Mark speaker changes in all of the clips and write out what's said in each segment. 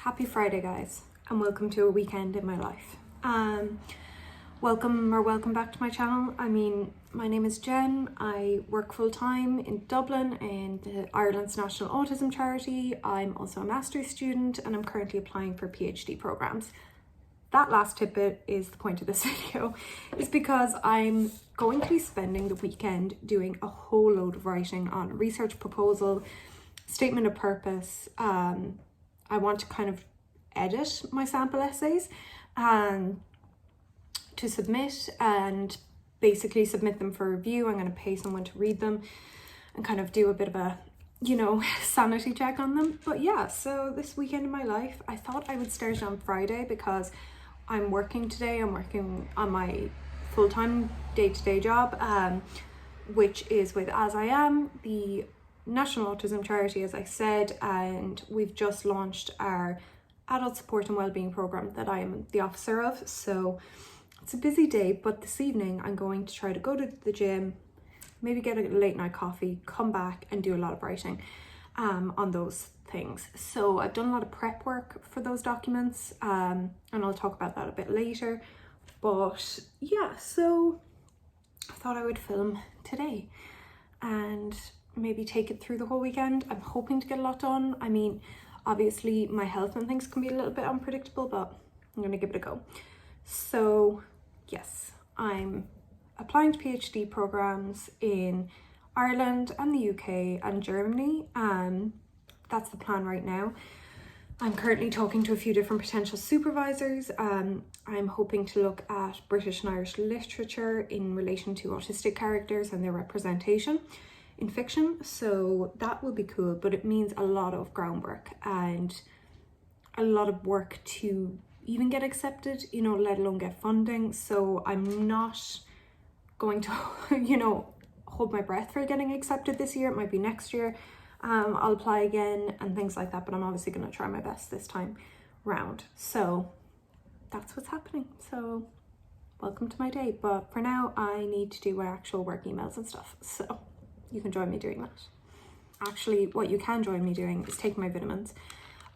Speaker 1: Happy Friday, guys, and welcome to a weekend in my life. Welcome back to my channel. My name is Jen. I work full-time in Dublin in the Ireland's National Autism Charity. I'm also a master's student and I'm currently applying for PhD programs. That last tidbit is the point of this video, is because I'm going to be spending the weekend doing a whole load of writing on a research proposal, statement of purpose. I want to kind of edit my sample essays to submit and basically submit them for review. I'm going to pay someone to read them and kind of do a bit of a, sanity check on them. But yeah, so this weekend in my life, I thought I would start on Friday because I'm working today. I'm working on my full-time day-to-day job, which is with As I Am, the National Autism Charity, as I said, and we've just launched our adult support and wellbeing program that I am the officer of. So it's a busy day, but this evening I'm going to try to go to the gym, maybe get a late night coffee, come back and do a lot of writing on those things. So I've done a lot of prep work for those documents, and I'll talk about that a bit later. But yeah, so I thought I would film today and maybe take it through the whole weekend. I'm hoping to get a lot done. Obviously my health and things can be a little bit unpredictable, but I'm gonna give it a go. So yes, I'm applying to PhD programs in Ireland and the UK and Germany. That's the plan right now. I'm currently talking to a few different potential supervisors. I'm hoping to look at British and Irish literature in relation to autistic characters and their representation in fiction, so that will be cool, but it means a lot of groundwork and a lot of work to even get accepted, let alone get funding. So I'm not going to hold my breath for getting accepted this year. It might be next year. I'll apply again and things like that, but I'm obviously going to try my best this time round. So that's what's happening. So welcome to my day, but for now I need to do my actual work emails and stuff, so you can join me doing that. Actually, what you can join me doing is taking my vitamins.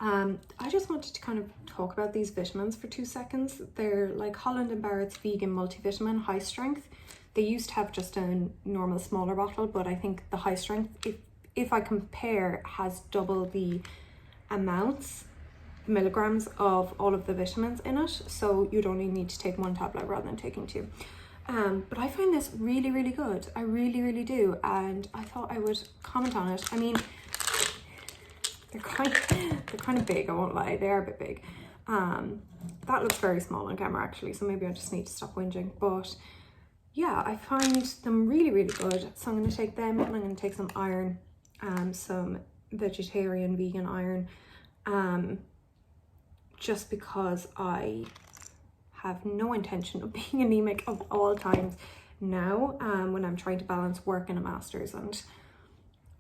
Speaker 1: I just wanted to kind of talk about these vitamins for 2 seconds. They're like Holland & Barrett's vegan multivitamin, high strength. They used to have just a normal smaller bottle, but I think the high strength, if I compare, has double the amounts, milligrams of all of the vitamins in it. So you'd only need to take 1 tablet rather than taking 2. But I find this really, really good. I really, really do. And I thought I would comment on it. They're kind of big, I won't lie. They are a bit big. That looks very small on camera actually, so maybe I just need to stop whinging. But yeah, I find them really, really good. So I'm going to take them and I'm going to take some iron, some vegetarian, vegan iron, just because I have no intention of being anemic of all times now, when I'm trying to balance work and a master's and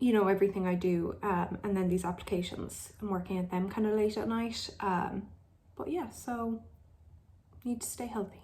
Speaker 1: everything I do, and then these applications, I'm working at them kind of late at night, but yeah, so need to stay healthy.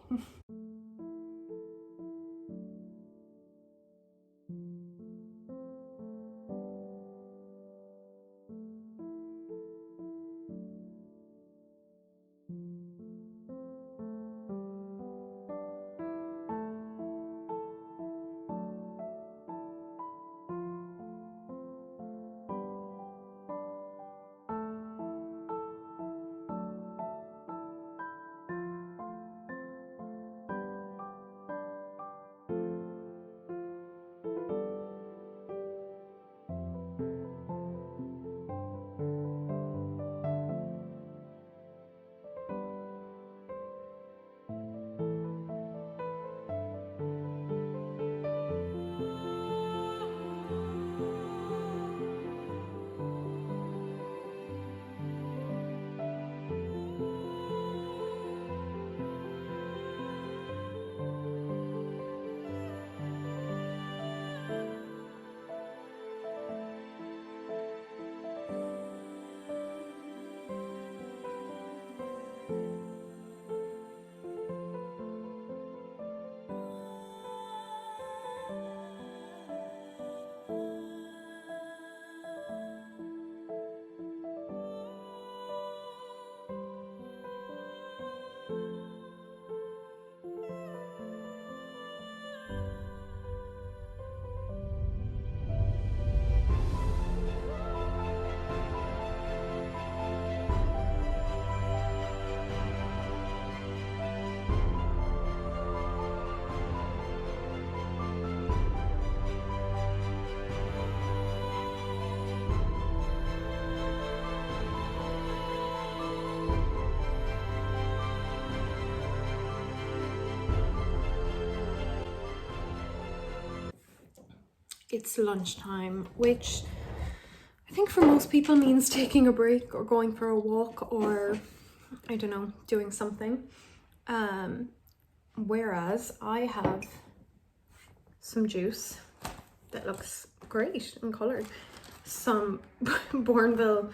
Speaker 1: it's lunchtime, which I think for most people means taking a break or going for a walk or, I don't know, doing something. Whereas I have some juice that looks great and coloured. Some Bourneville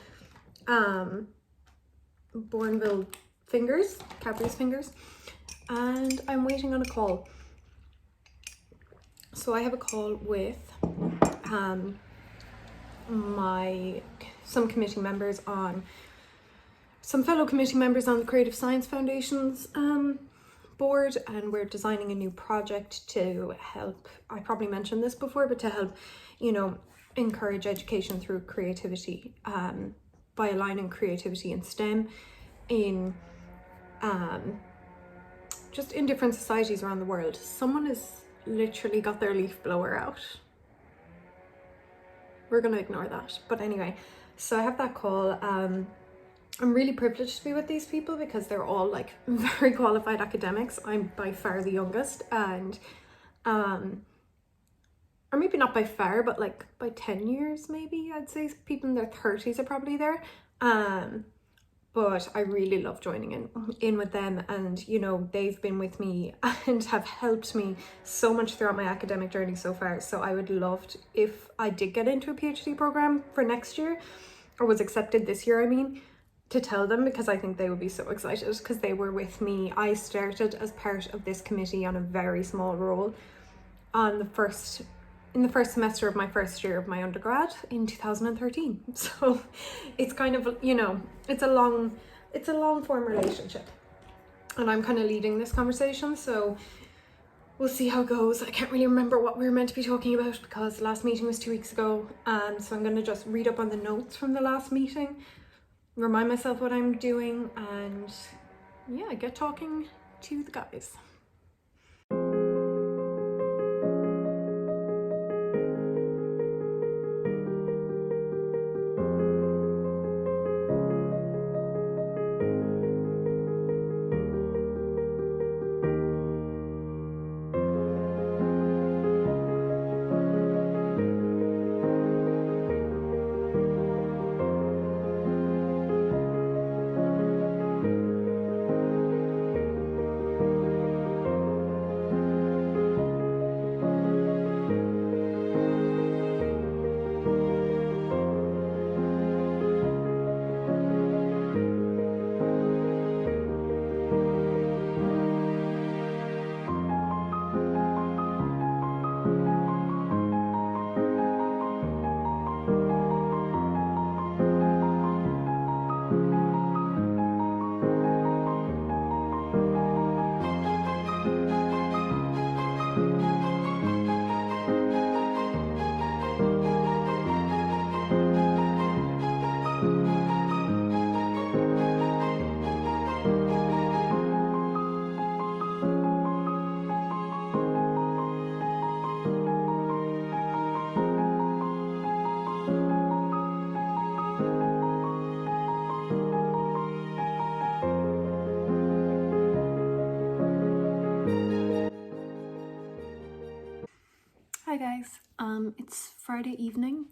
Speaker 1: fingers, Cadbury's fingers, and I'm waiting on a call. So I have a call with some fellow committee members on the Creative Science Foundation's board, and we're designing a new project to help, I probably mentioned this before, but to help, encourage education through creativity, by aligning creativity and STEM in just in different societies around the world. Someone has literally got their leaf blower out. We're gonna ignore that, but anyway, so I have that call. I'm really privileged to be with these people because they're all like very qualified academics. I'm by far the youngest, and or maybe not by far, but like by 10 years maybe, I'd say people in their 30s are probably there. But I really love joining in with them, and they've been with me and have helped me so much throughout my academic journey so far. So I would love to, if I did get into a PhD program for next year, or was accepted this year, to tell them, because I think they would be so excited, because they were with me. I started as part of this committee on a very small role in the first semester of my first year of my undergrad in 2013. So it's kind of, it's a long form relationship, and I'm kind of leading this conversation, so we'll see how it goes. I can't really remember what we were meant to be talking about because the last meeting was 2 weeks ago, so I'm going to just read up on the notes from the last meeting, remind myself what I'm doing, and yeah, get talking to the guys. Hi guys, it's Friday evening.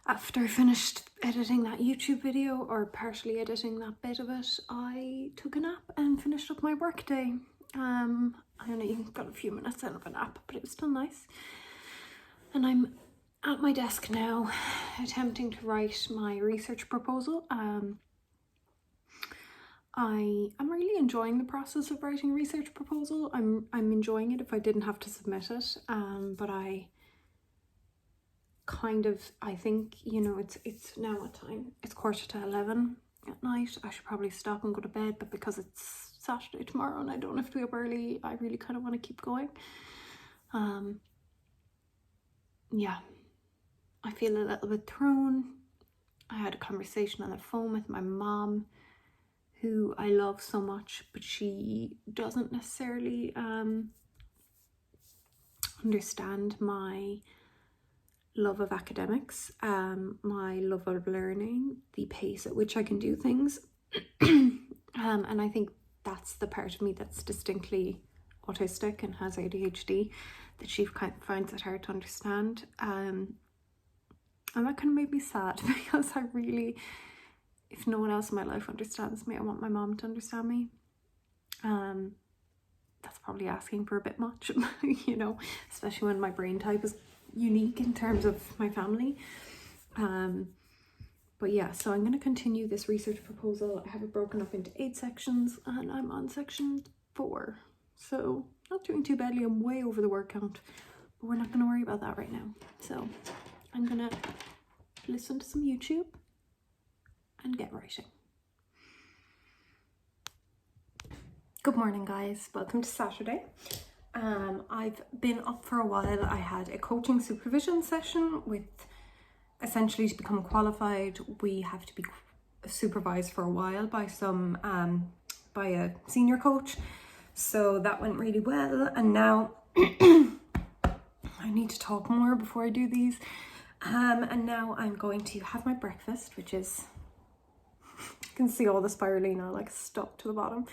Speaker 1: After I finished editing that YouTube video, or partially editing that bit of it, I took a nap and finished up my work day. I only got a few minutes out of a nap, but it was still nice. And I'm at my desk now, attempting to write my research proposal. I'm really enjoying the process of writing a research proposal. I'm enjoying it if I didn't have to submit it, but I think, it's now what time? It's 11:15 at night. I should probably stop and go to bed, but because it's Saturday tomorrow and I don't have to be up early, I really kind of want to keep going. Yeah, I feel a little bit thrown. I had a conversation on the phone with my mom, who I love so much, but she doesn't necessarily understand my love of academics, my love of learning, the pace at which I can do things. And I think that's the part of me that's distinctly autistic and has ADHD, that she kind of finds it hard to understand. And that kind of made me sad because I really, if no one else in my life understands me, I want my mom to understand me. That's probably asking for a bit much, you know, especially when my brain type is unique in terms of my family. But yeah, so I'm going to continue this research proposal. I have it broken up into 8 sections and I'm on section 4. So not doing too badly. I'm way over the word count, but we're not going to worry about that right now. So I'm going to listen to some YouTube and get writing. Good morning, guys. Welcome to Saturday. I've been up for a while. I had a coaching supervision session with, essentially, to become qualified, we have to be supervised for a while by by a senior coach. So that went really well. And now I need to talk more before I do these. And now I'm going to have my breakfast, which is, you can see all the spirulina like stuck to the bottom.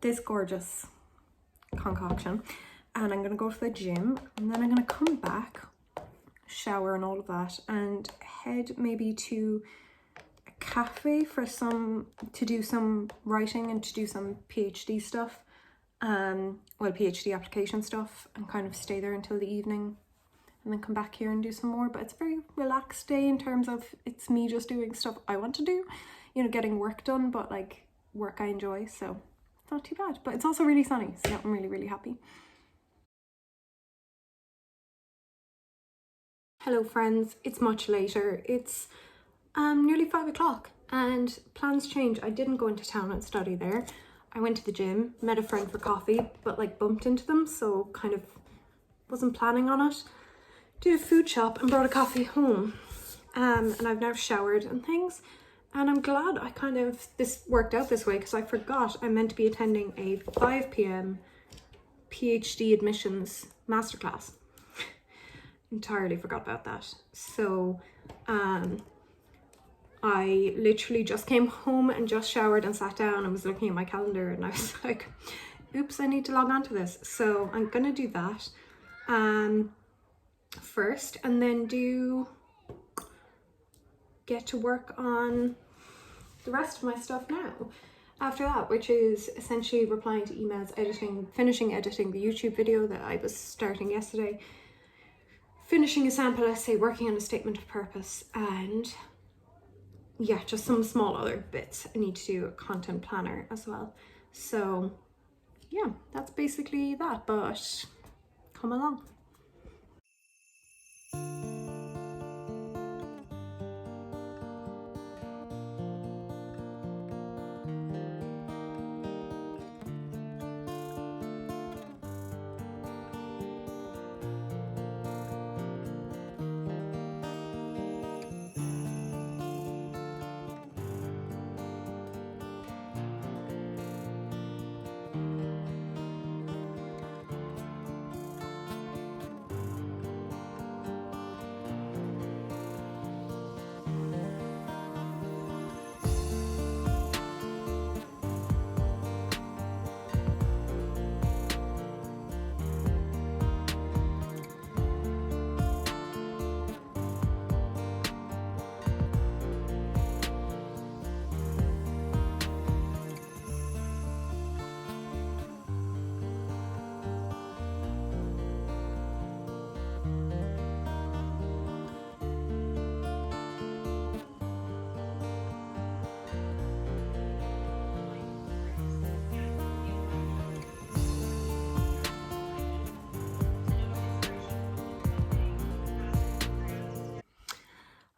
Speaker 1: This gorgeous concoction, and I'm gonna go to the gym, and then I'm gonna come back, shower and all of that, and head maybe to a cafe for to do some writing and to do some PhD stuff, PhD application stuff, and kind of stay there until the evening and then come back here and do some more. But it's a very relaxed day in terms of it's me just doing stuff I want to do, you know, getting work done, but like work I enjoy, so it's not too bad. But it's also really sunny, so yeah, I'm really happy. Hello friends, it's much later. It's nearly 5 o'clock and plans change. I didn't go into town and study there. I went to the gym, met a friend for coffee, but like bumped into them, so kind of wasn't planning on it. Did a food shop and brought a coffee home. And I've now showered and things. And I'm glad this worked out this way, because I forgot I'm meant to be attending a 5 p.m. PhD admissions masterclass. Entirely forgot about that. So I literally just came home and just showered and sat down and was looking at my calendar, and I was like, oops, I need to log on to this. So I'm gonna do that first, and then get to work on the rest of my stuff now after that, which is essentially replying to emails, finishing editing the YouTube video that I was starting yesterday, finishing a sample essay, working on a statement of purpose, and yeah, just some small other bits. I need to do a content planner as well. So yeah, that's basically that, but come along.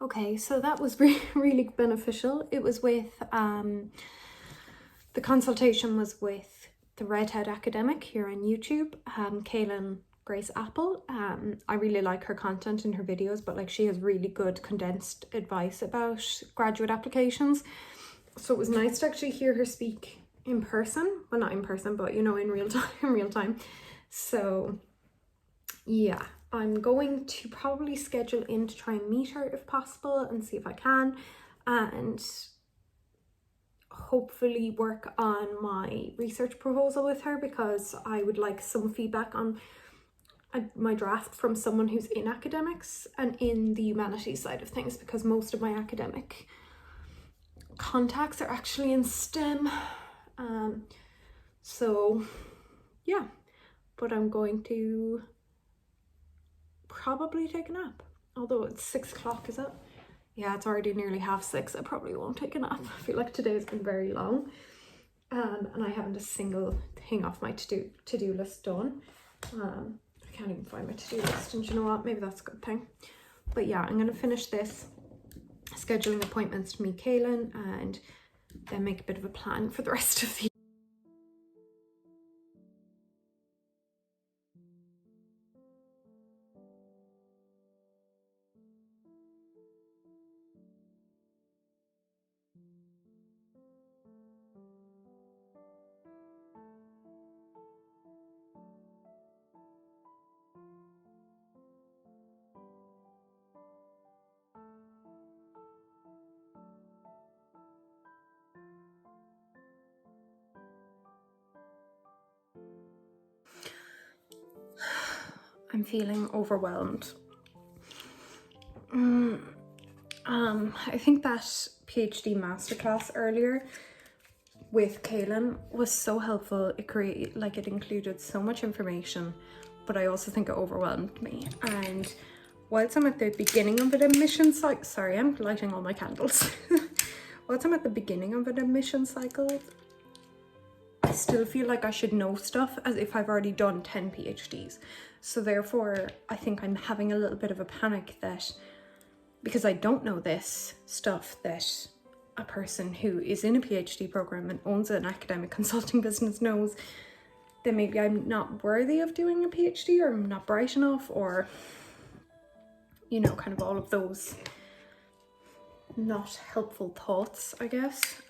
Speaker 1: Okay, so that was really beneficial. It was with, the consultation was with the Redhead academic here on YouTube, Kaelyn Grace Apple. I really like her content in her videos, but like she has really good condensed advice about graduate applications. So it was nice to actually hear her speak in person. Well, not in person, but you know, in real time. So yeah, I'm going to probably schedule in to try and meet her if possible and see if I can, and hopefully work on my research proposal with her, because I would like some feedback on my draft from someone who's in academics and in the humanities side of things, because most of my academic contacts are actually in STEM. So yeah, but I'm going to probably take a nap, although it's 6 o'clock, is it? Yeah, it's already nearly 5:30. I probably won't take a nap. I feel like today has been very long, and I haven't a single thing off my to-do list done. I can't even find my to-do list, and you know what, maybe that's a good thing. But yeah, I'm gonna finish this, scheduling appointments to meet Kaelyn, and then make a bit of a plan for the rest of the I'm feeling overwhelmed. I think that PhD masterclass earlier with Kaelyn was so helpful. It included so much information, but I also think it overwhelmed me. And whilst I'm at the beginning of an admission cycle, sorry, I'm lighting all my candles. Whilst I'm at the beginning of an admission cycle, I still feel like I should know stuff as if I've already done 10 PhDs. So therefore, I think I'm having a little bit of a panic that because I don't know this stuff that a person who is in a PhD program and owns an academic consulting business knows, then maybe I'm not worthy of doing a PhD, or I'm not bright enough, or, you know, kind of all of those not helpful thoughts, I guess.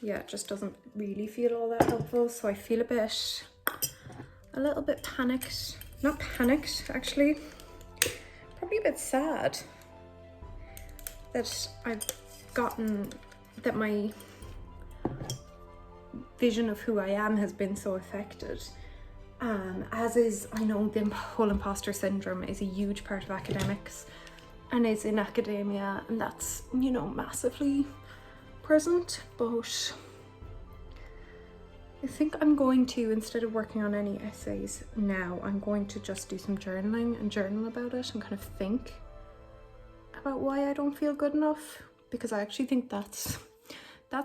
Speaker 1: Yeah, it just doesn't really feel all that helpful. So I feel a little bit panicked. Not panicked, actually. Probably a bit sad that I've gotten, that my vision of who I am has been so affected. As is, I know the whole imposter syndrome is a huge part of academics and is in academia, and that's, you know, massively present. But I think I'm going to, instead of working on any essays now, I'm going to just do some journaling and journal about it and kind of think about why I don't feel good enough, because I actually think that's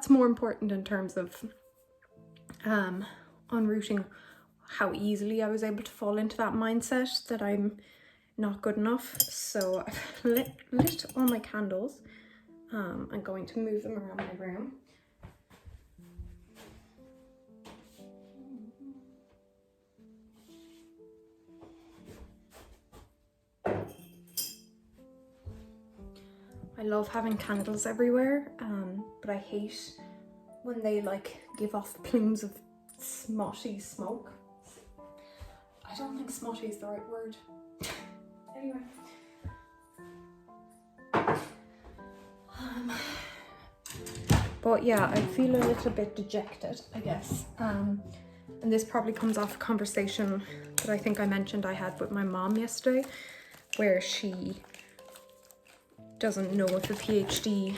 Speaker 1: more important in terms of unrooting how easily I was able to fall into that mindset that I'm not good enough. So I've lit all my candles. I'm going to move them around my room. I love having candles everywhere, but I hate when they like give off plumes of smutty smoke. I don't think smutty is the right word. Anyway. But yeah, I feel a little bit dejected, I guess. And this probably comes off a conversation that I think I mentioned I had with my mom yesterday, where she doesn't know if a PhD,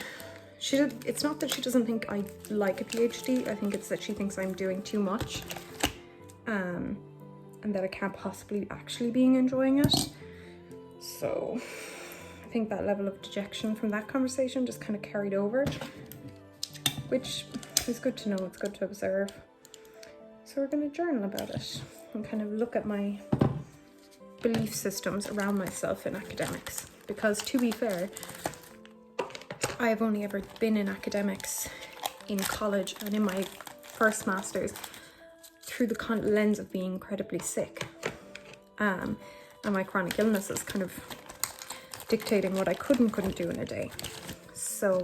Speaker 1: it's not that she doesn't think I like a PhD, I think it's that she thinks I'm doing too much, and that I can't possibly actually be enjoying it. So I think that level of dejection from that conversation just kind of carried over, which is good to know, it's good to observe. So we're going to journal about it and kind of look at my belief systems around myself in academics, because to be fair, I have only ever been in academics in college and in my first master's through the lens of being incredibly sick, and my chronic illness is kind of dictating what I could and couldn't do in a day. So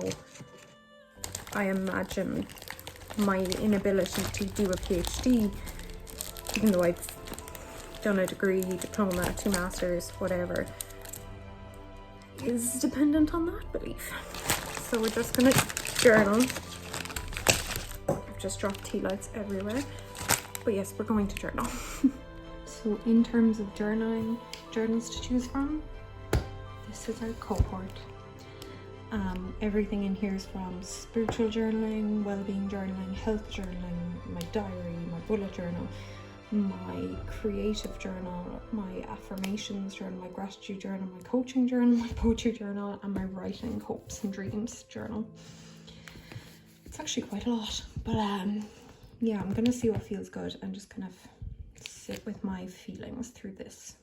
Speaker 1: I imagine my inability to do a PhD, even though I've done a degree, diploma, 2 masters, whatever, is dependent on that belief. So we're just gonna journal just dropped tea lights everywhere. But yes, we're going to journal. So in terms of journaling, journals to choose from, this is our cohort. Everything in here is from spiritual journaling, well-being journaling, health journaling, my diary, my bullet journal, my creative journal, my affirmations journal, my gratitude journal, my coaching journal, my poetry journal, and my writing hopes and dreams journal. It's actually quite a lot, but yeah, I'm gonna see what feels good and just kind of sit with my feelings through this.